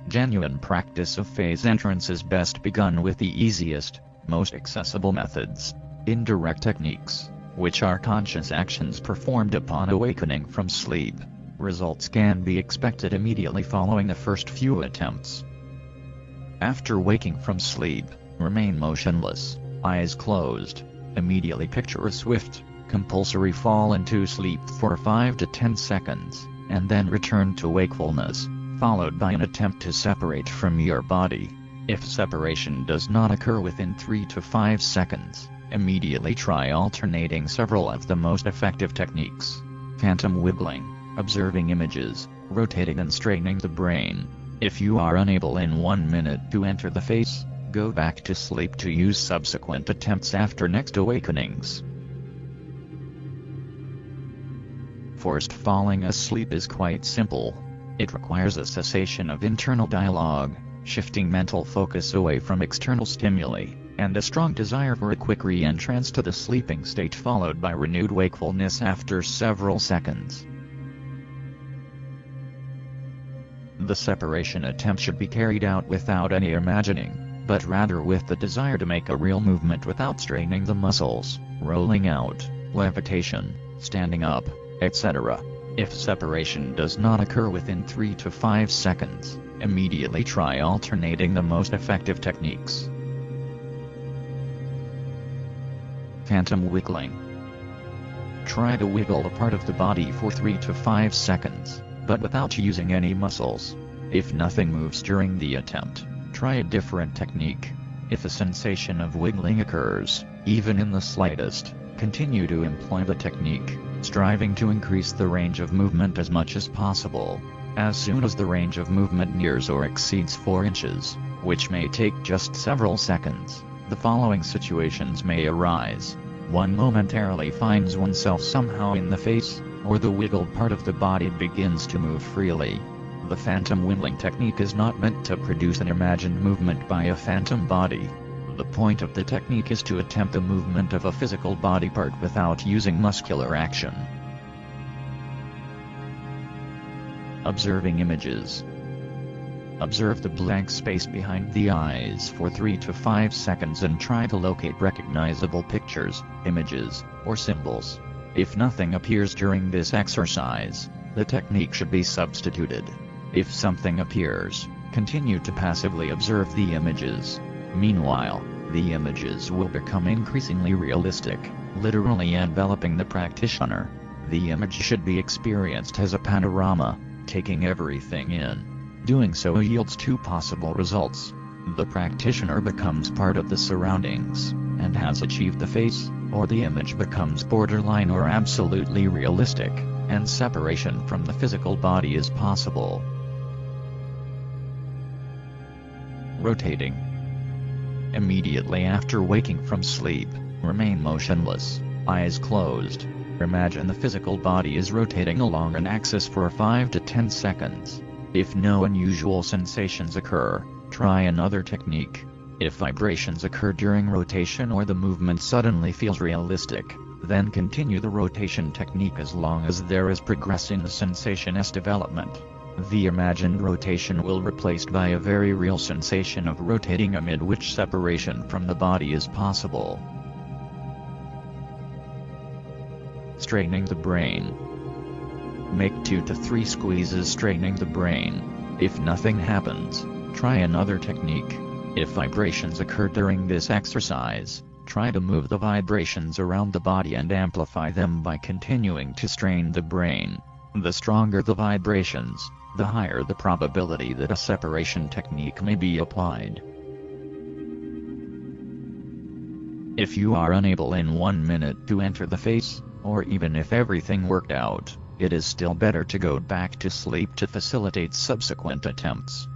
Genuine practice of phase entrance is best begun with the easiest, most accessible methods. Indirect techniques, which are conscious actions performed upon awakening from sleep. Results can be expected immediately following the first few attempts. After waking from sleep, remain motionless, eyes closed. Immediately picture a swift, compulsory fall into sleep for 5 to 10 seconds, and then return to wakefulness, followed by an attempt to separate from your body. If separation does not occur within 3 to 5 seconds, immediately try alternating several of the most effective techniques: phantom wiggling, observing images, rotating and straightening the brain. If you are unable in 1 minute to enter the phase, go back to sleep to use subsequent attempts after next awakenings. Forced falling asleep is quite simple. It requires a cessation of internal dialogue, shifting mental focus away from external stimuli, and a strong desire for a quick re-entrance to the sleeping state followed by renewed wakefulness after several seconds. The separation attempt should be carried out without any imagining, but rather with the desire to make a real movement without straining the muscles, rolling out, levitation, standing up, etc. If separation does not occur within 3 to 5 seconds, immediately try alternating the most effective techniques. Phantom wiggling. Try to wiggle a part of the body for 3 to 5 seconds, but without using any muscles. If nothing moves during the attempt, try a different technique. If a sensation of wiggling occurs, even in the slightest, continue to employ the technique, striving to increase the range of movement as much as possible. As soon as the range of movement nears or exceeds 4 inches, which may take just several seconds, the following situations may arise. One momentarily finds oneself somehow in the face, or the wiggled part of the body begins to move freely. The phantom wiggling technique is not meant to produce an imagined movement by a phantom body. The point of the technique is to attempt the movement of a physical body part without using muscular action. Observing images. Observe the blank space behind the eyes for 3 to 5 seconds and try to locate recognizable pictures, images, or symbols. If nothing appears during this exercise, the technique should be substituted. If something appears, continue to passively observe the images. Meanwhile, the images will become increasingly realistic, literally enveloping the practitioner. The image should be experienced as a panorama, taking everything in. Doing so yields 2 possible results. The practitioner becomes part of the surroundings, and has achieved the face, or the image becomes borderline or absolutely realistic, and separation from the physical body is possible. Rotating. Immediately after waking from sleep, remain motionless, eyes closed. Imagine the physical body is rotating along an axis for 5 to 10 seconds. If no unusual sensations occur, try another technique. If vibrations occur during rotation or the movement suddenly feels realistic, then continue the rotation technique as long as there is progress in the sensation's development. The imagined rotation will be replaced by a very real sensation of rotating amid which separation from the body is possible. Straightening the brain. Make 2 to 3 squeezes straightening the brain. If nothing happens, try another technique. If vibrations occur during this exercise, try to move the vibrations around the body and amplify them by continuing to strain the brain. The stronger the vibrations, the higher the probability that a separation technique may be applied. If you are unable in 1 minute to enter the phase, or even if everything worked out, it is still better to go back to sleep to facilitate subsequent attempts.